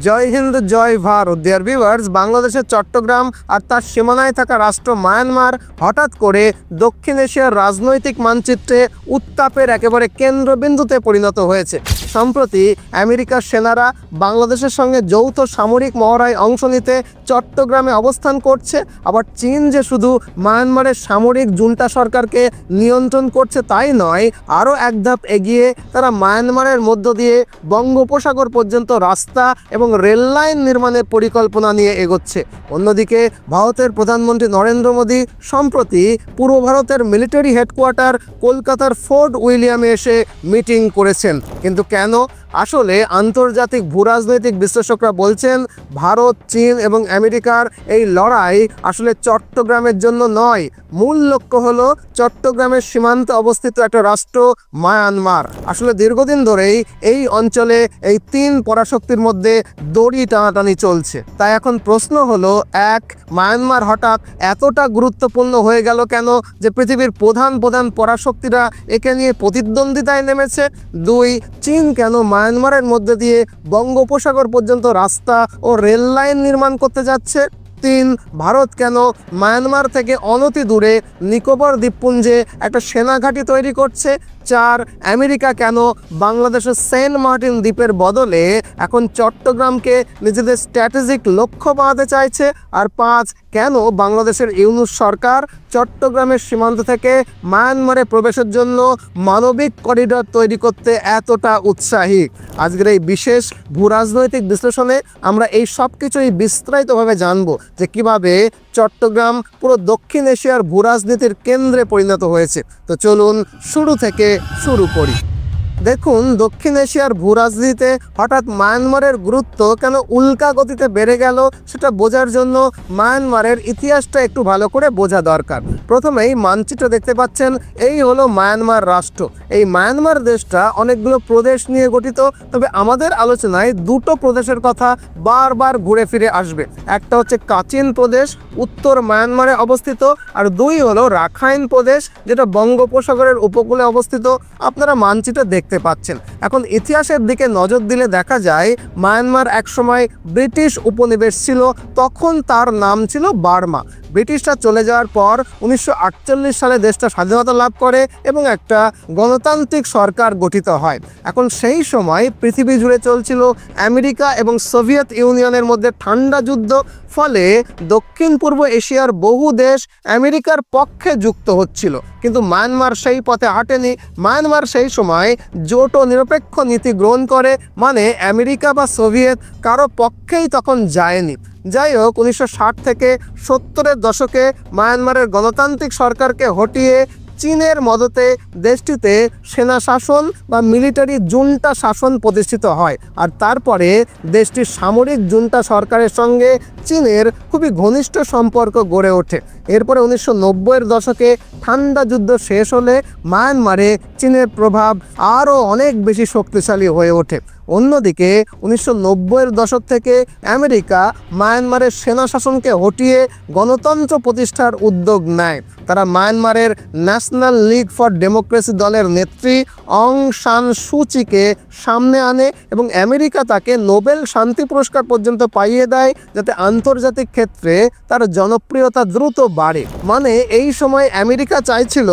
জয় হিন্দ, জয় Bharat. Dear viewers, বাংলাদেশের চট্টগ্রাম আর তার সীমানায় থাকা রাষ্ট্র মায়ানমার হঠাৎ করে দক্ষিণ এশিয়ার রাজনৈতিক মানচিত্রে উত্তাপের একেবারে কেন্দ্রবিন্দুতে পরিণত হয়েছে। সম্প্রতি আমেরিকার সেনারা বাংলাদেশের সঙ্গে যৌথ সামরিক মহড়ায় অংশ নিতে চট্টগ্রামে অবস্থান করছে। আবার চীন যে শুধু মায়ানমারের সামরিক জুন্টা সরকারকে নিয়ন্ত্রণ করছে তাই নয়, আরও এক ধাপ এগিয়ে তারা মায়ানমারের মধ্য দিয়ে বঙ্গোপসাগর পর্যন্ত রাস্তা এবং রেল লাইন নির্মাণের পরিকল্পনা নিয়ে এগোচ্ছে। অন্যদিকে ভারতের প্রধানমন্ত্রী নরেন্দ্র মোদী সম্প্রতি পূর্ব ভারতের মিলিটারি হেডকোয়ার্টার কলকাতার ফোর্ট উইলিয়ামে এসে মিটিং করেছেন। কিন্তু কেন? আসলে আন্তর্জাতিক ভূরাজনৈতিক বিশ্লেষকরা বলছেন ভারত, চীন এবং আমেরিকার এই লড়াই আসলে চট্টগ্রামের জন্য নয়। মূল লক্ষ্য হলো চট্টগ্রামের সীমান্তে অবস্থিত একটা রাষ্ট্র মায়ানমার। আসলে দীর্ঘদিন ধরেই এই অঞ্চলে এই তিন পরাশক্তির মধ্যে দড়ি টানাটানি চলছে। তাই এখন প্রশ্ন হলো, এক, মায়ানমার হঠাৎ এতটা গুরুত্বপূর্ণ হয়ে গেল কেন যে পৃথিবীর প্রধান পরাশক্তিরা একে নিয়ে প্রতিদ্বন্দ্বিতায় নেমেছে? দুই, চীন কেন মায়ানমারের মধ্যে দিয়ে বঙ্গোপসাগর পর্যন্ত রাস্তা ও রেল লাইন নির্মাণ করতে যাচ্ছে? তিন, ভারত কেন মায়ানমার থেকে অনতি দূরে নিকোবর দ্বীপপুঞ্জে একটা সেনাঘাঁটি তৈরি করছে? চার, আমেরিকা কেন বাংলাদেশের সেন্ট মার্টিন দ্বীপের বদলে এখন চট্টগ্রামকে নিজেদের স্ট্র্যাটেজিক লক্ষ্য বানাতে চাইছে? আর পাঁচ, কেন বাংলাদেশের ইউনূস সরকার চট্টগ্রামের সীমান্ত থেকে মায়ানমারে প্রবেশের জন্য মানবিক করিডর তৈরি করতে এতটা উৎসাহী? আজকের এই বিশেষ ভূরাজনৈতিক বিশ্লেষণে আমরা এই সব কিছুই বিস্তারিতভাবে জানব যে কিভাবে চট্টগ্রাম পুরো দক্ষিণ এশিয়ার ভূরাজনীতির কেন্দ্রে পরিণত হয়েছে। তো চলুন শুরু থেকে শুরু করি। দেখুন, দক্ষিণ এশিয়ার ভূরাজনীতিতে হঠাৎ মায়ানমারের গুরুত্ব কেন উল্কা গতিতে বেড়ে গেল সেটা বোঝার জন্য মায়ানমারের ইতিহাসটা একটু ভালো করে বোঝা দরকার। প্রথমেই মানচিত্র দেখতে পাচ্ছেন, এই হলো মায়ানমার রাষ্ট্র। এই মায়ানমার দেশটা অনেকগুলো প্রদেশ নিয়ে গঠিত, তবে আমাদের আলোচনায় দুটো প্রদেশের কথা বারবার ঘুরে ফিরে আসবে। একটা হচ্ছে কাচিন প্রদেশ, উত্তর মায়ানমারে অবস্থিত, আর দুই হলো রাখাইন প্রদেশ, যেটা বঙ্গোপসাগরের উপকূলে অবস্থিত। আপনারা মানচিত্র দেখতে পাচ্ছেন। এখন ইতিহাসের দিকে নজর দিলে দেখা যায় মায়ানমার একসময় ব্রিটিশ উপনিবেশ ছিল, তখন তার নাম ছিল বার্মা। ব্রিটিশরা চলে যাওয়ার পর 1948 সালে দেশটা স্বাধীনতা লাভ করে এবং একটা গণতান্ত্রিক সরকার গঠিত হয়। এখন সেই সময় পৃথিবী জুড়ে চলছিল আমেরিকা এবং সোভিয়েত ইউনিয়নের মধ্যে ঠান্ডা যুদ্ধ। ফলে দক্ষিণ পূর্ব এশিয়ার বহু দেশ আমেরিকার পক্ষে যুক্ত হচ্ছিল, কিন্তু মায়ানমার সেই পথে হাঁটেনি। মায়ানমার সেই সময় জোট ও নিরপেক্ষ নীতি গ্রহণ করে, মানে আমেরিকা বা সোভিয়েত কারো পক্ষেই তখন যায়নি। যাই হোক, 1960 থেকে 70-এর দশকে মায়ানমারের গণতান্ত্রিক সরকারকে হটিয়ে চীনের মদতে দেশটিতে সেনা শাসন বা মিলিটারি জুন্টা শাসন প্রতিষ্ঠিত হয়। আর তারপরে দেশটির সামরিক জুন্টা সরকারের সঙ্গে চীনের খুবই ঘনিষ্ঠ সম্পর্ক গড়ে ওঠে। এরপরে 1990-এর দশকে ঠান্ডা যুদ্ধ শেষ হলে মায়ানমারে চীনের প্রভাব আরও অনেক বেশি শক্তিশালী হয়ে ওঠে। অন্যদিকে 1990-এর দশক থেকে আমেরিকা মায়ানমারের সেনা শাসনকে হটিয়ে গণতন্ত্র প্রতিষ্ঠার উদ্যোগ নেয়। তারা মায়ানমারের ন্যাশনাল লীগ ফর ডেমোক্রেসি দলের নেত্রী অং সান সু চিকে সামনে আনে এবং আমেরিকা তাকে নোবেল শান্তি পুরস্কার পর্যন্ত পাইয়ে দেয়, যাতে আন্তর্জাতিক ক্ষেত্রে তার জনপ্রিয়তা দ্রুত বাড়ে। মানে এই সময় আমেরিকা চাইছিল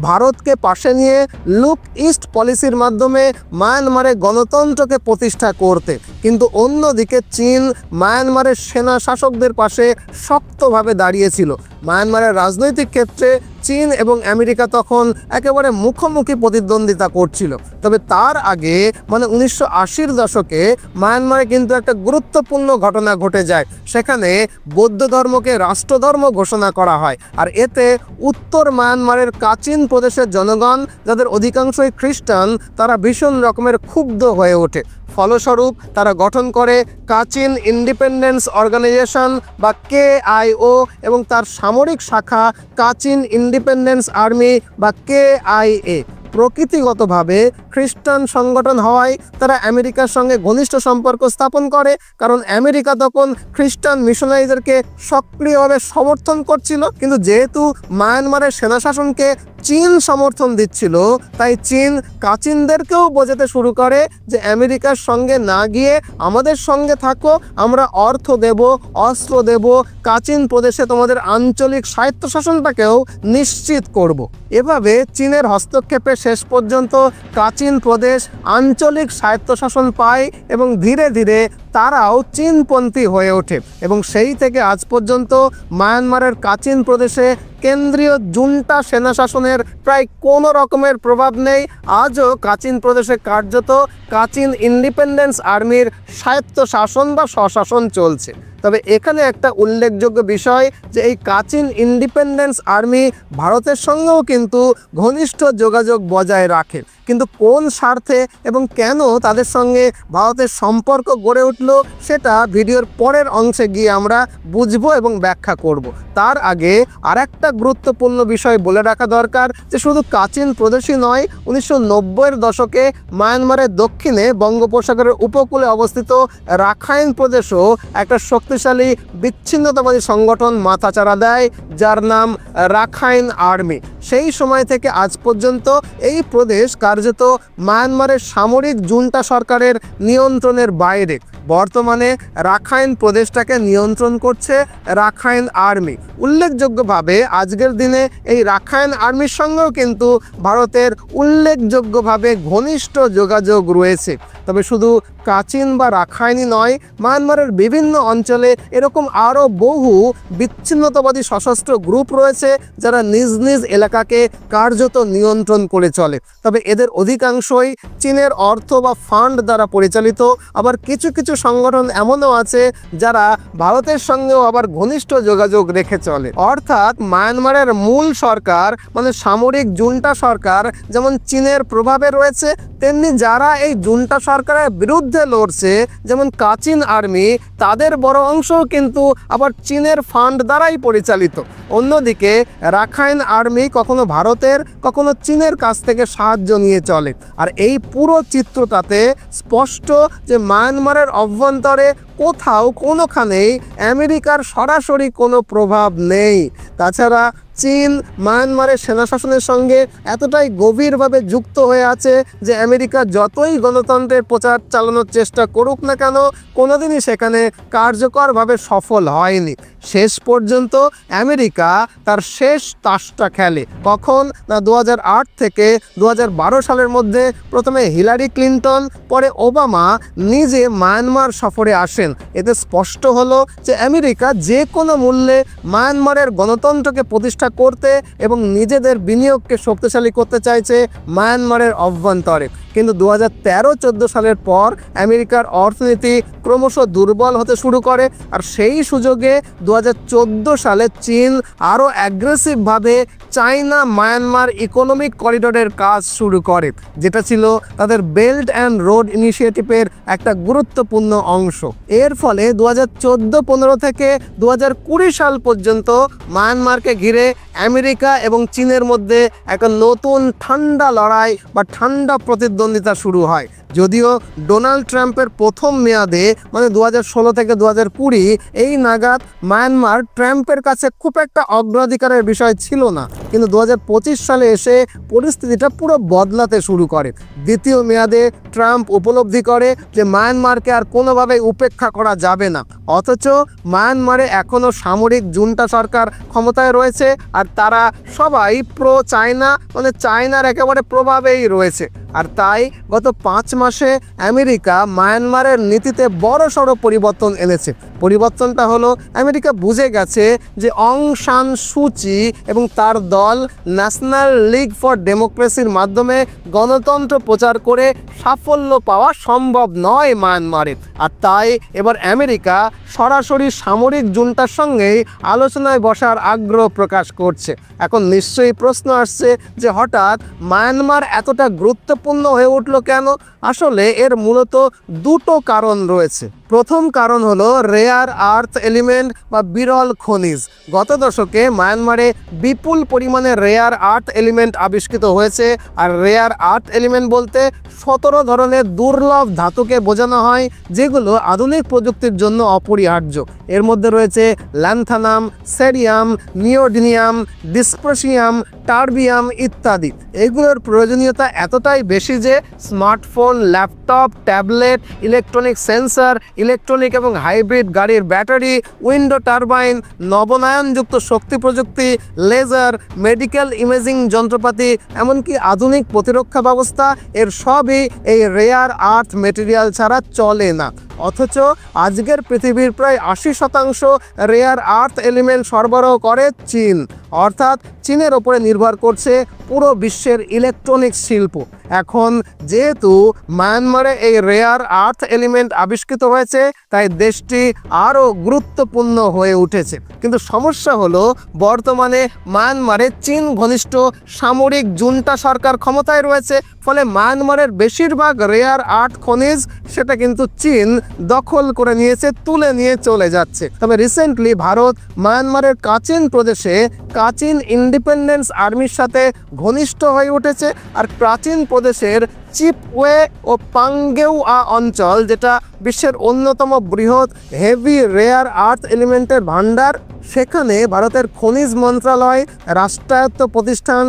ভারতকে পাশে নিয়ে লুক ইস্ট পলিসির মাধ্যমে মায়ানমারে গণতন্ত্রকে প্রতিষ্ঠা করতে। কিন্তু অন্যদিকে চীন মায়ানমারের সেনা শাসকদের পাশে শক্তভাবে দাঁড়িয়েছিল। মায়ানমারের রাজনৈতিক ক্ষেত্রে চীন এবং আমেরিকা তখন একেবারে মুখোমুখি প্রতিদ্বন্দ্বিতা করছিল। তবে তার আগে মানে 1980-র দশকে মায়ানমারে কিন্তু একটা গুরুত্বপূর্ণ ঘটনা ঘটে যায়। সেখানে বৌদ্ধ ধর্মকে রাষ্ট্রধর্ম ঘোষণা করা হয়, আর এতে উত্তর মায়ানমারের কাচিন প্রদেশের জনগণ, যাদের অধিকাংশই খ্রিস্টান, তারা ভীষণ রকমের ক্ষুব্ধ হয়ে ওঠে। ফলস্বরূপ তারা গঠন করে কাচিন ইন্ডিপেন্ডেন্স অর্গানাইজেশন বা KIO এবং তার সামরিক শাখা কাচিন ইন্ডিপেন্ডেন্স আর্মি বা KIA। প্রকৃতিগতভাবে খ্রিস্টান সংগঠন হওয়ায় তারা আমেরিকার সঙ্গে ঘনিষ্ঠ সম্পর্ক স্থাপন করে, কারণ আমেরিকা তখন খ্রিস্টান মিশনারিদেরকে সক্রিয়ভাবে সমর্থন করছিল। কিন্তু যেহেতু মায়ানমারের সেনাশাসনকে চীন সমর্থন দিচ্ছিল, তাই চীন কাচিনদেরকেও বোঝাতে শুরু করে যে আমেরিকার সঙ্গে না গিয়ে আমাদের সঙ্গে থাকো, আমরা অর্থ দেব, অস্ত্র দেব, কাচিন প্রদেশে তোমাদের আঞ্চলিক স্বায়ত্তশাসনটাকেও নিশ্চিত করব। এভাবে চীনের হস্তক্ষেপে শেষ পর্যন্ত কাচিন প্রদেশ আঞ্চলিক স্বায়ত্তশাসন পায় এবং ধীরে ধীরে তারাও চীনপন্থী হয়ে ওঠে এবং সেই থেকে আজ পর্যন্ত মায়ানমারের কাচিন প্রদেশে কেন্দ্রীয় জুন্টা সেনা শাসনের প্রায় কোনো রকমের প্রভাব নেই। আজও কাচিন প্রদেশে কার্যত কাচিন ইন্ডিপেন্ডেন্স আর্মির স্বায়ত্তশাসন বা স্বশাসন চলছে। তবে এখানে একটা উল্লেখযোগ্য বিষয় যে এই কাচিন ইন্ডিপেন্ডেন্স আর্মি ভারতের সঙ্গেও কিন্তু ঘনিষ্ঠ যোগাযোগ বজায় রাখে, কিন্তু কোন স্বার্থে এবং কেন তাদের সঙ্গে ভারতের সম্পর্ক গড়ে উঠল সেটা ভিডিওর পরের অংশে গিয়ে আমরা বুঝবো এবং ব্যাখ্যা করব। তার আগে আরেকটা গুরুত্বপূর্ণ বিষয় বলে রাখা দরকার যে শুধু কাচিন প্রদেশই নয়, 1990-এর দশকে মায়ানমারের দক্ষিণে বঙ্গোপসাগরের উপকূলে অবস্থিত রাখাইন প্রদেশও একটা শক্তিশালী বিচ্ছিন্নতাবাদী সংগঠন মাথাচাড়া দেয়, যার নাম রাখাইন আর্মি। সেই সময় থেকে আজ পর্যন্ত এই প্রদেশ কার্যত মায়ানমারের সামরিক জুন্টা সরকারের নিয়ন্ত্রণের বাইরে। বর্তমানে রাখাইন প্রদেশটাকে নিয়ন্ত্রণ করছে রাখাইন আর্মি। উল্লেখযোগ্যভাবে আজকের দিনে এই রাখাইন আর্মির সঙ্গেও কিন্তু ভারতের উল্লেখযোগ্যভাবে ঘনিষ্ঠ যোগাযোগ রয়েছে। তবে শুধু কাচিন বা রাখাইনই নয়, মায়ানমারের বিভিন্ন অঞ্চলে এরকম আরও বহু বিচ্ছিন্নতাবাদী সশস্ত্র গ্রুপ রয়েছে যারা নিজ নিজ এলাকাকে কার্যত নিয়ন্ত্রণ করে চলে। তবে এদের অধিকাংশই চীনের অর্থ বা ফান্ড দ্বারা পরিচালিত। আবার কিছু কিছু সংগঠন এমনও আছে যারা ভারতের সঙ্গেও আবার ঘনিষ্ঠ যোগাযোগ রেখে চলে। অর্থাৎ মায়ানমারের মূল সরকার মানে সামরিক জুন্টা সরকার যেমন চীনের প্রভাবে রয়েছে, তেমনি যারা এই জুন্টা সরকারের বিরুদ্ধে লড়ছে যেমন কাচিন আর্মি, তাদের বড় অংশও কিন্তু আবার চীনের ফান্ড দ্বারাই পরিচালিত। অন্যদিকে রাখাইন আর্মি কখনো ভারতের কখনো চীনের কাছ থেকে সাহায্য নিয়ে চলে। আর এই পুরো চিত্রটাতে স্পষ্ট যে মায়ানমারের অভ্যন্তরে কোথাও কোনোখানেই আমেরিকার সরাসরি কোনো প্রভাব নেই। তাছাড়া চীন মায়ানমারের সেনা শাসনের সঙ্গে এতটাই গভীরভাবে যুক্ত হয়ে আছে যে আমেরিকা যতই গণতন্ত্রের প্রচার চালানোর চেষ্টা করুক না কেন, কোনোদিনই সেখানে কার্যকরভাবে সফল হয়নি। শেষ পর্যন্ত আমেরিকা তার শেষ তাসটা খেলে কখন না 2008 থেকে 2012 সালের মধ্যে। প্রথমে হিলারি ক্লিন্টন, পরে ওবামা নিজে মায়ানমার সফরে আসেন। এতে স্পষ্ট হলো যে আমেরিকা যে কোনো মূল্যে মায়ানমারের গণতন্ত্রকে প্রতিষ্ঠা করতে এবং নিজেদের বিনিয়োগকে শক্তিশালী করতে চাইছে মায়ানমারের অভ্যন্তরে। কিন্তু 2013-14 সালের পর আমেরিকার অর্থনীতি ক্রমশ দুর্বল হতে শুরু করে, আর সেই সুযোগে 2014 সালে চীন আরও অ্যাগ্রেসিভভাবে চায়না মায়ানমার ইকোনমিক করিডোরের কাজ শুরু করে, যেটা ছিল তাদের বেল্ট অ্যান্ড রোড ইনিশিয়েটিভের একটা গুরুত্বপূর্ণ অংশ। এর ফলে 2014-15 থেকে 2020 সাল পর্যন্ত মায়ানমারকে ঘিরে আমেরিকা এবং চীনের মধ্যে একটা নতুন ঠান্ডা লড়াই বা ঠান্ডা প্রতিদ্বন্দ্বিতা শুরু হয়। যদিও ডোনাল্ড ট্রাম্পের প্রথম মেয়াদে মানে 2016 থেকে 2020 এই নাগাদ মায়ানমার ট্রাম্পের কাছে খুব একটা অগ্রাধিকারের বিষয় ছিল না, কিন্তু 2025 সালে এসে পরিস্থিতিটা পুরো বদলাতে শুরু করে। দ্বিতীয় মেয়াদে ট্রাম্প উপলব্ধি করে যে মায়ানমারকে আর কোনোভাবেই উপেক্ষা করা যাবে না। অথচ মায়ানমারে এখনও সামরিক জুন্টা সরকার ক্ষমতায় রয়েছে, আর তারা সবাই প্রো চায়না মানে চায়নার একেবারে প্রভাবেই রয়েছে। আর তাই গত 5 মাসে আমেরিকা মায়ানমারের নীতিতে বড়সড় পরিবর্তন এনেছে। পরিবর্তনটা হলো আমেরিকা বুঝে গেছে যে অং সান সু চি এবং তার দল ন্যাশনাল লিগ ফর ডেমোক্রেসির মাধ্যমে গণতন্ত্র প্রচার করে সাফল্য পাওয়া সম্ভব নয় মায়ানমারে। আর তাই এবার আমেরিকা সরাসরি সামরিক জুন্টার সঙ্গেই আলোচনায় বসার আগ্রহ প্রকাশ করছে। এখন নিশ্চয়ই প্রশ্ন আসছে যে হঠাৎ মায়ানমার এতটা গুরুত্বপূর্ণ গুরুত্বপূর্ণ হয়ে উঠল কেন? আসলে এর মূলত দুটো কারণ রয়েছে। প্রথম কারণ হলো রেয়ার আর্থ এলিমেন্ট বা বিরল খনিজ। গত দশকে মায়ানমারে বিপুল পরিমাণে রেয়ার আর্থ এলিমেন্ট আবিষ্কৃত হয়েছে। আর রেয়ার আর্থ এলিমেন্ট বলতে 17 ধরনের দুর্লভ ধাতুকে বোঝানো হয়, যেগুলো আধুনিক প্রযুক্তির জন্য অপরিহার্য। এর মধ্যে রয়েছে ল্যান্থানাম, সেরিয়াম, নিওডিনিয়াম, ডিসপ্রোসিয়াম, টার্বিয়াম ইত্যাদি। এগুলোর প্রয়োজনীয়তা এতটাই বেশি যে smartphone, laptop, tablet, electronic sensor, electronic এবং হাইব্রিড গাড়ির ব্যাটারি, উইন্ডো টারবাইন, নবনায়নযুক্ত শক্তি প্রযুক্তি, লেজার, মেডিকেল ইমেজিং যন্ত্রপাতি, এমনকি আধুনিক প্রতিরক্ষা ব্যবস্থা, এর সবই এই রেয়ার আর্থ মেটেরিয়াল ছাড়া চলে না। অথচ আজকের পৃথিবীর প্রায় 80% রেয়ার আর্থ এলিমেন্ট সরবরাহ করে চীন। অর্থাৎ চীনের ওপরে নির্ভর করছে পুরো বিশ্বের ইলেকট্রনিক্স শিল্প। এখন যেহেতু মায়ানমারে এই রেয়ার আর্থ এলিমেন্ট আবিষ্কৃত হয়েছে, তাই দেশটি আরও গুরুত্বপূর্ণ হয়ে উঠেছে। কিন্তু সমস্যা হলো, বর্তমানে মায়ানমারে চীন ঘনিষ্ঠ সামরিক জুন্টা সরকার ক্ষমতায় রয়েছে। ফলে মায়ানমারের বেশিরভাগ রেয়ার আর্থ খনিজ সেটা কিন্তু চীন দখল করে নিয়েছে, তুলে নিয়ে চলে যাচ্ছে। তবে রিসেন্টলি ভারত মায়ানমারের কাচিন প্রদেশে কাচিন ইন্ডিপেন্ডেন্স আর্মির সাথে ঘনিষ্ঠ হয়ে উঠেছে। আর কাচিন প্রদেশের চিপওয়ে ও পাঙ্গেউয়া অঞ্চল, যেটা বিশ্বের অন্যতম বৃহৎ হেভি রেয়ার আর্থ এলিমেন্টের ভান্ডার, সেখানে ভারতের খনিজ মন্ত্রণালয়, রাষ্ট্রায়ত্ত প্রতিষ্ঠান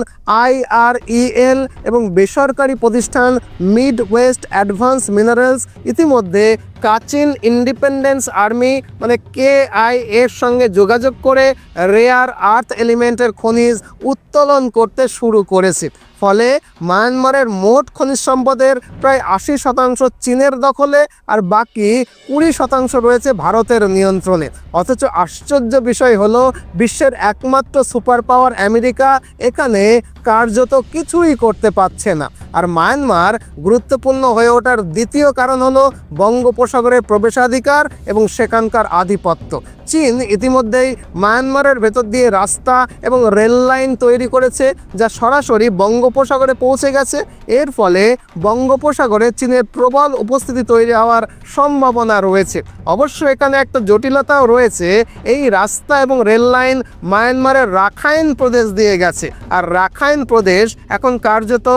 IREL এবং বেসরকারি প্রতিষ্ঠান মিড ওয়েস্ট অ্যাডভান্স মিনারেলস ইতিমধ্যে কাচিন ইন্ডিপেন্ডেন্স আর্মি মানে KIA এর সঙ্গে যোগাযোগ করে রেয়ার আর্থ এলিমেন্টের খনিজ উত্তোলন করতে শুরু করেছে। ফলে মায়ানমারের মোট খনিজ সম্পদের প্রায় 80% চীনের দখলে, আর বাকি 20% রয়েছে ভারতের নিয়ন্ত্রণে। অথচ আশ্চর্য বিষয় হলো, বিশ্বের একমাত্র সুপার পাওয়ার আমেরিকা এখানে কার্যত কিছুই করতে পারছে না। আর মায়ানমার গুরুত্বপূর্ণ হয়ে ওঠার দ্বিতীয় কারণ হলো বঙ্গোপসাগরের প্রবেশাধিকার এবং সেখানকার আধিপত্য। চীন ইতিমধ্যেই মায়ানমারের ভেতর দিয়ে রাস্তা এবং রেল লাইন তৈরি করেছে, যা সরাসরি বঙ্গোপসাগরে পৌঁছে গেছে। এর ফলে বঙ্গোপসাগরে চীনের প্রবল উপস্থিতি তৈরি হওয়ার সম্ভাবনা রয়েছে। অবশ্য এখানে একটা জটিলতাও রয়েছে, এই রাস্তা এবং রেল লাইন মায়ানমারের রাখাইন প্রদেশ দিয়ে গেছে। আর রাখাইন প্রদেশ এখন কার্যত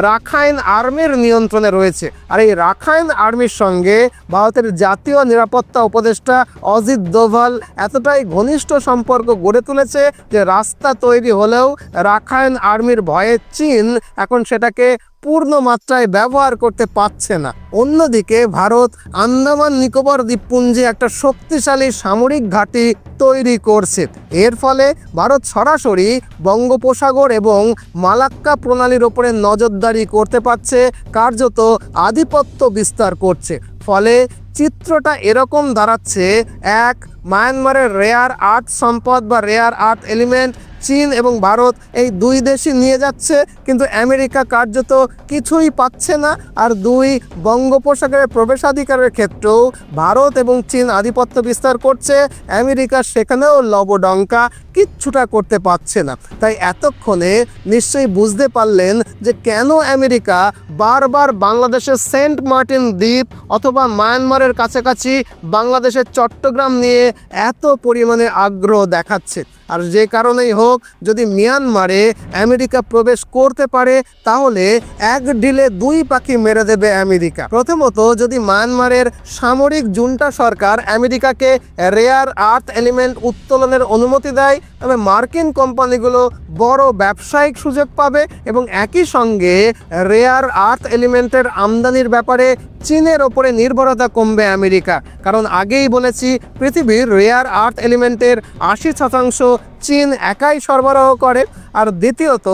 রাখাইন আর্মির নিয়ন্ত্রণে রয়েছে। আর এই রাখাইন আর্মির সঙ্গে ভারতের জাতীয় নিরাপত্তা উপদেষ্টা অজিত দোভাল এতটাই ঘনিষ্ঠ সম্পর্ক গড়ে তুলেছে যে রাস্তা তৈরি হলেও রাখাইন আর্মির ভয়ে চীন এখন সেটাকে পূর্ণ মাত্রায় ব্যবহার করতে পারছে না। অন্যদিকে ভারত আন্দামান নিকোবর দ্বীপপুঞ্জে একটা শক্তিশালী সামরিক ঘাঁটি তৈরি করছে। এর ফলে ভারত সরাসরি বঙ্গোপসাগর এবং মালাক্কা প্রণালীর ওপরে নজরদারি করতে পারছে, কার্যত আধিপত্য বিস্তার করছে। ফলে চিত্রটা এরকম দাঁড়াচ্ছে, এক, মায়ানমারের রেয়ার আর্থ সম্পদ বা রেয়ার আর্থ এলিমেন্ট চীন এবং ভারত এই দুই দেশই নিয়ে যাচ্ছে, কিন্তু আমেরিকা কার্যত কিছুই পাচ্ছে না। আর দুই, বঙ্গোপসাগরের প্রবেশাধিকারের ক্ষেত্রেও ভারত এবং চীন আধিপত্য বিস্তার করছে, আমেরিকা সেখানেও লবডঙ্কা কিচ্ছুটা করতে পারছে না। তাই এতক্ষণে নিশ্চয়ই বুঝতে পারলেন যে কেন আমেরিকা বারবার বাংলাদেশের সেন্ট মার্টিন দ্বীপ অথবা মায়ানমারের কাছাকাছি বাংলাদেশের চট্টগ্রাম নিয়ে এত পরিমাণে আগ্রহ দেখাচ্ছে। আর যে কারণেই হোক, যদি মিয়ানমারে আমেরিকা প্রবেশ করতে পারে তাহলে এক ঢিলে দুই পাখি মেরে দেবে আমেরিকা। প্রথমত, যদি মায়ানমারের সামরিক জুন্টা সরকার আমেরিকাকে রেয়ার আর্থ এলিমেন্ট উত্তোলনের অনুমতি দেয়, তবে মার্কিন কোম্পানিগুলো বড় ব্যবসায়িক সুযোগ পাবে এবং একই সঙ্গে রেয়ার আর্থ এলিমেন্টের আমদানির ব্যাপারে চীনের ওপরে নির্ভরতা কমবে আমেরিকা। কারণ আগেই বলেছি, পৃথিবীর রেয়ার আর্থ এলিমেন্টের 80% চীন একাই সরবরাহ করে। আর দ্বিতীয়ত,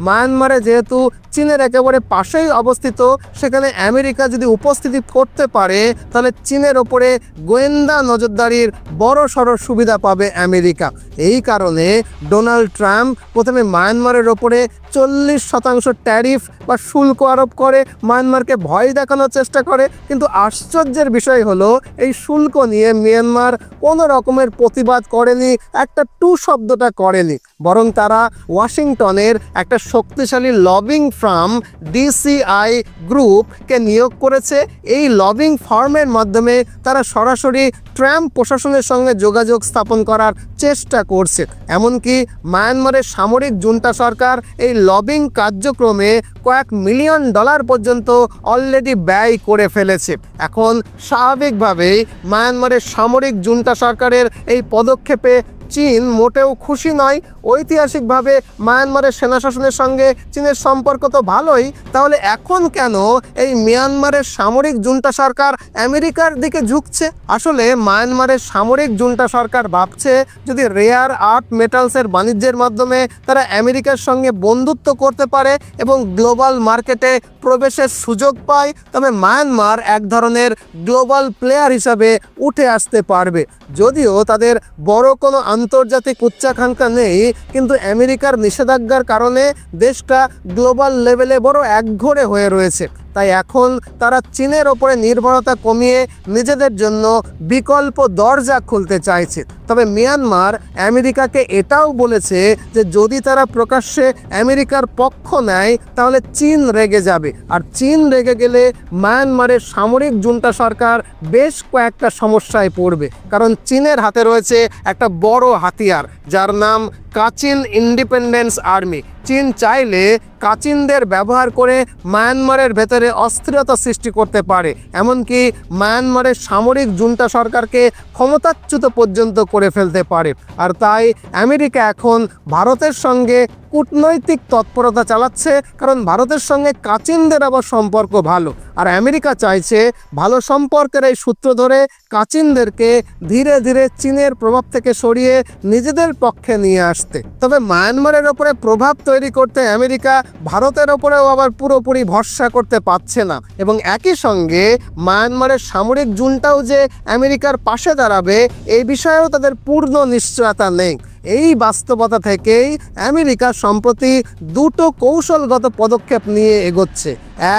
মায়ানমারে যেহেতু চীনের একেবারে পাশেই অবস্থিত, সেখানে আমেরিকা যদি উপস্থিতি করতে পারে তাহলে চীনের ওপরে গোয়েন্দা নজরদারির বড় সড় সুবিধা পাবে আমেরিকা। এই কারণে ডোনাল্ড ট্রাম্প প্রথমে মায়ানমারের ওপরে 40% ট্যারিফ বা শুল্ক আরোপ করে মায়ানমারকে ভয় দেখানোর চেষ্টা করে। কিন্তু আশ্চর্যের বিষয় হলো, এই শুল্ক নিয়ে মিয়ানমার কোনো রকমের প্রতিবাদ করেনি, একটা টু শব্দ যুদ্ধটা করেনি, বরং তারা ওয়াশিংটনের একটা শক্তিশালী লবিং ফার্ম DCI গ্রুপকে নিয়োগ করেছে। এই লবিং ফার্মের মাধ্যমে তারা সরাসরি ট্রাম্প প্রশাসনের সঙ্গে যোগাযোগ স্থাপন করার চেষ্টা করছে। এমনকি মায়ানমারের সামরিক জুন্টা সরকার এই লবিং কার্যক্রমে কয়েক মিলিয়ন ডলার পর্যন্ত অলরেডি ব্যয় করে ফেলেছে। এখন স্বাভাবিকভাবেই মায়ানমারের সামরিক জুন্টা সরকারের এই পদক্ষেপে চীন মোটেও খুশি নয়। ঐতিহাসিকভাবে মায়ানমারের সেনা শাসনের সঙ্গে চীনের সম্পর্ক তো ভালোই, তাহলে এখন কেন এই মিয়ানমারের সামরিক জুন্টা সরকার আমেরিকার দিকে ঝুঁকছে? আসলে মায়ানমারের সামরিক জুন্টা সরকার ভাবছে যদি রেয়ার আর্থ মেটালসের বাণিজ্যের মাধ্যমে তারা আমেরিকার সঙ্গে বন্ধুত্ব করতে পারে এবং গ্লোবাল মার্কেটে প্রবেশের সুযোগ পায়, তবে মায়ানমার এক ধরনের গ্লোবাল প্লেয়ার হিসাবে উঠে আসতে পারবে। যদিও তাদের বড় কোনো আন্তর্জাতিক উচ্চাকাঙ্ক্ষা নেই, কিন্তু আমেরিকার নিষেধাজ্ঞার কারণে দেশটা গ্লোবাল লেভেলে বড় একঘরে হয়ে রয়েছে। তাই এখন তারা চীনের ওপরে নির্ভরতা কমিয়ে নিজেদের জন্য বিকল্প দরজা খুলতে চাইছে। তবে মিয়ানমার আমেরিকাকে এটাও বলেছে যে যদি তারা প্রকাশ্যে আমেরিকার পক্ষ নেয় তাহলে চীন রেগে যাবে, আর চীন রেগে গেলে মায়ানমারের সামরিক জুন্টা সরকার বেশ কয়েকটা সমস্যায় পড়বে। কারণ চীনের হাতে রয়েছে একটা বড় হাতিয়ার যার নাম কাচিন ইন্ডিপেন্ডেন্স আর্মি। চীন চাইলে কাচিনদের ব্যবহার করে মায়ানমারের ভেতরে অস্থিরতা সৃষ্টি করতে পারে, এমনকি মায়ানমারের সামরিক জুন্টা সরকারকে ক্ষমতাচ্যুত পর্যন্ত করে ফেলতে পারে। আর তাই আমেরিকা এখন ভারতের সঙ্গে কূটনৈতিক তৎপরতা চালাচ্ছে, কারণ ভারতের সঙ্গে কাচিনদের আবার সম্পর্ক ভালো, আর আমেরিকা চাইছে ভালো সম্পর্কের এই সূত্র ধরে কাচিনদেরকে ধীরে ধীরে চীনের প্রভাব থেকে সরিয়ে নিজেদের পক্ষে নিয়ে আসতে। তবে মায়ানমারের ওপরে প্রভাব তৈরি করতে আমেরিকা ভারতের ওপরেও আবার পুরোপুরি ভরসা করতে পারছে না, এবং একই সঙ্গে মায়ানমারের সামরিক জুনটাও যে আমেরিকার পাশে দাঁড়াবে এই বিষয়েও তাদের পূর্ণ নিশ্চয়তা নেই। এই বাস্তবতা থেকেই আমেরিকা সম্প্রতি দুটো কৌশলগত পদক্ষেপ নিয়ে এগোচ্ছে।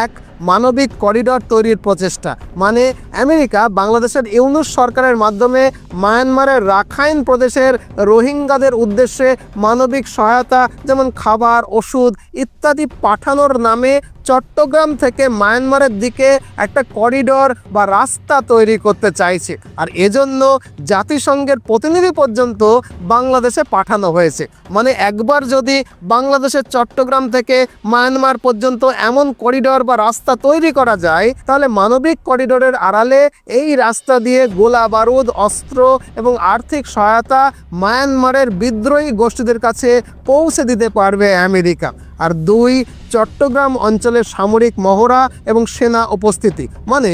এক, মানবিক করিডর তৈরির প্রচেষ্টা, মানে আমেরিকা বাংলাদেশের ইউনূস সরকারের মাধ্যমে মায়ানমারের রাখাইন প্রদেশের রোহিঙ্গাদের উদ্দেশ্যে মানবিক সহায়তা যেমন খাবার, ওষুধ ইত্যাদি পাঠানোর নামে চট্টগ্রাম থেকে মায়ানমারের দিকে একটা করিডর বা রাস্তা তৈরি করতে চাইছে, আর এজন্য জাতিসংঘের প্রতিনিধি পর্যন্ত বাংলাদেশে পাঠানো হয়েছে। মানে একবার যদি বাংলাদেশের চট্টগ্রাম থেকে মায়ানমার পর্যন্ত এমন করিডর বা রাস্তা তৈরি করা যায়, তাহলে মানবিক করিডোরের আড়ালে এই রাস্তা দিয়ে গোলা বারুদ, অস্ত্র এবং আর্থিক সহায়তা মায়ানমারের বিদ্রোহী গোষ্ঠীদের কাছে পৌঁছে দিতে পারবে আমেরিকা। আর দুই, চট্টগ্রাম অঞ্চলের সামরিক মহড়া এবং সেনা উপস্থিতি, মানে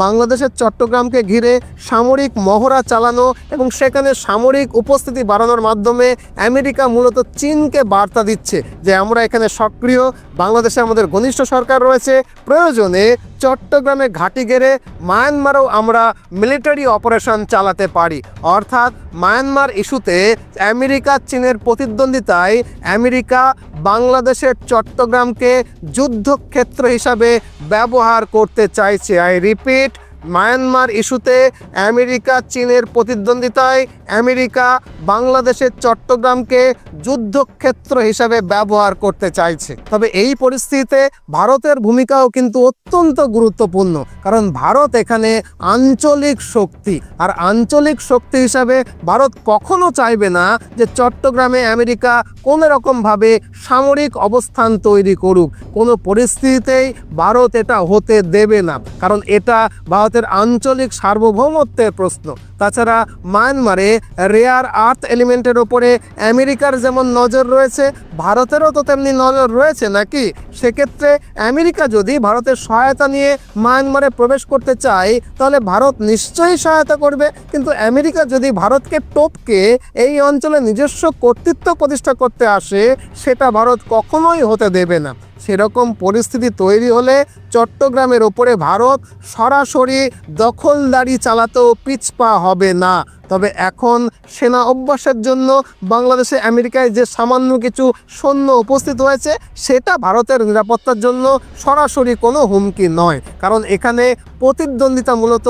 বাংলাদেশের চট্টগ্রামকে ঘিরে সামরিক মহড়া চালানো এবং সেখানে সামরিক উপস্থিতি বাড়ানোর মাধ্যমে আমেরিকা মূলত চীনকে বার্তা দিচ্ছে যে আমরা এখানে সক্রিয়, বাংলাদেশে আমাদের ঘনিষ্ঠ সরকার রয়েছে, প্রয়োজনে চট্টগ্রামে ঘাঁটি গেড়ে মায়ানমারেও আমরা মিলিটারি অপারেশন চালাতে পারি। অর্থাৎ মায়ানমার ইস্যুতে আমেরিকা চীনের প্রতিদ্বন্দ্বিতায় আমেরিকা বাংলাদেশের চট্টগ্রামকে যুদ্ধক্ষেত্র হিসাবে ব্যবহার করতে চাইছে। আই রিপিট, মায়ানমার ইস্যুতে আমেরিকা চীনের প্রতিদ্বন্দ্বিতায় আমেরিকা বাংলাদেশের চট্টগ্রামকে যুদ্ধক্ষেত্র হিসাবে ব্যবহার করতে চাইছে। তবে এই পরিস্থিতিতে ভারতের ভূমিকাও কিন্তু অত্যন্ত গুরুত্বপূর্ণ, কারণ ভারত এখানে আঞ্চলিক শক্তি, আর আঞ্চলিক শক্তি হিসাবে ভারত কখনো চাইবে না যে চট্টগ্রামে আমেরিকা কোনো রকমভাবে সামরিক অবস্থান তৈরি করুক। কোনো পরিস্থিতিতেই ভারত এটা হতে দেবে না, কারণ এটা ভারতের আঞ্চলিক সার্বভৌমত্বের প্রশ্ন। তাছাড়া মায়ানমারে রেয়ার আর্থ এলিমেন্টের ওপরে আমেরিকার যেমন নজর রয়েছে, ভারতেরও তো তেমনি নজর রয়েছে নাকি? সেক্ষেত্রে আমেরিকা যদি ভারতের সহায়তা নিয়ে মায়ানমারে প্রবেশ করতে চায় তাহলে ভারত নিশ্চয়ই সহায়তা করবে, কিন্তু আমেরিকা যদি ভারতকে টপকে এই অঞ্চলে নিজস্ব কর্তৃত্ব প্রতিষ্ঠা করতে আসে সেটা ভারত কখনোই হতে দেবে না। সেরকম পরিস্থিতি তৈরি হলে চট্টগ্রামের ওপরে ভারত সরাসরি দখলদারি চালাতেও পিছপা হবে না। তবে এখন সেনা অভ্যাসের জন্য বাংলাদেশে আমেরিকায় যে সামান্য কিছু সৈন্য উপস্থিত হয়েছে সেটা ভারতের নিরাপত্তার জন্য সরাসরি কোনো হুমকি নয়, কারণ এখানে প্রতিদ্বন্দ্বিতা মূলত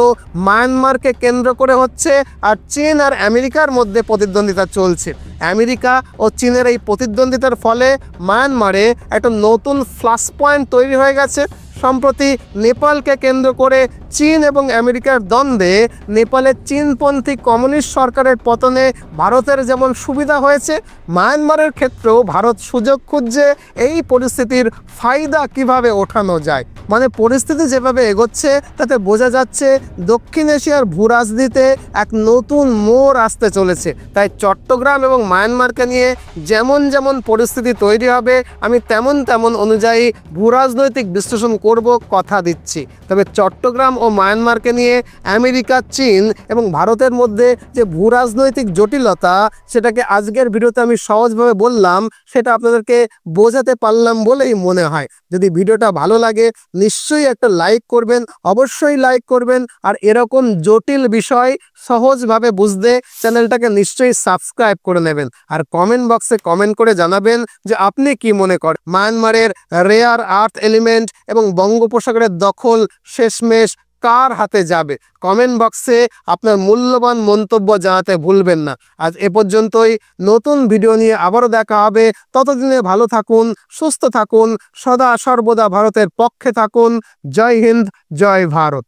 মায়ানমারকে কেন্দ্র করে হচ্ছে, আর চীন আর আমেরিকার মধ্যে প্রতিদ্বন্দ্বিতা চলছে। আমেরিকা ও চীনের এই প্রতিদ্বন্দ্বিতার ফলে মায়ানমারে একটা নতুন ফ্ল্যাশ পয়েন্ট তৈরি হয়ে গেছে। সম্প্রতি নেপালকে কেন্দ্র করে চীন এবং আমেরিকার দ্বন্দ্বে নেপালের চীনপন্থী কমিউনিস্ট সরকারের পতনে ভারতের যেমন সুবিধা হয়েছে, মায়ানমারের ক্ষেত্রেও ভারত সুযোগ খুঁজছে এই পরিস্থিতির ফায়দা কিভাবে ওঠানো যায়। মানে পরিস্থিতি যেভাবে এগোচ্ছে তাতে বোঝা যাচ্ছে দক্ষিণ এশিয়ার ভূরাজনীতিতে এক নতুন মোড় আসতে চলেছে। তাই চট্টগ্রাম এবং মায়ানমারকে নিয়ে যেমন যেমন পরিস্থিতি তৈরি হবে আমি তেমন তেমন অনুযায়ী ভূরাজনৈতিক বিশ্লেষণ করব, কথা দিচ্ছি। তবে চট্টগ্রাম ও মায়ানমারকে নিয়ে আমেরিকা, চীন এবং ভারতের মধ্যে যে ভূরাজনৈতিক জটিলতা সেটাকে আজকের ভিডিওতে আমি সহজভাবে বললাম, সেটা আপনাদেরকে বোঝাতে পারলাম বলেই মনে হয়। যদি ভিডিওটা ভালো লাগে নিশ্চয়ই একটা লাইক করবেন, অবশ্যই লাইক করবেন। আর এরকম জটিল বিষয় সহজভাবে বুঝতে চ্যানেলটাকে নিশ্চয়ই সাবস্ক্রাইব করে নেবেন। আর কমেন্ট বক্সে কমেন্ট করে জানাবেন যে আপনি কি মনে করেন মায়ানমারের রেয়ার আর্থ এলিমেন্ট এবং বঙ্গোপসাগরের দখল শেষমেশ কার হাতে যাবে। কমেন্ট বক্সে আপনার মূল্যবান মন্তব্য জানাতে ভুলবেন না। আজ এ পর্যন্তই, নতুন ভিডিও নিয়ে আবারও দেখা হবে। ততদিনে ভালো থাকুন, সুস্থ থাকুন, সদা সর্বদা ভারতের পক্ষে থাকুন। জয় হিন্দ, জয় ভারত।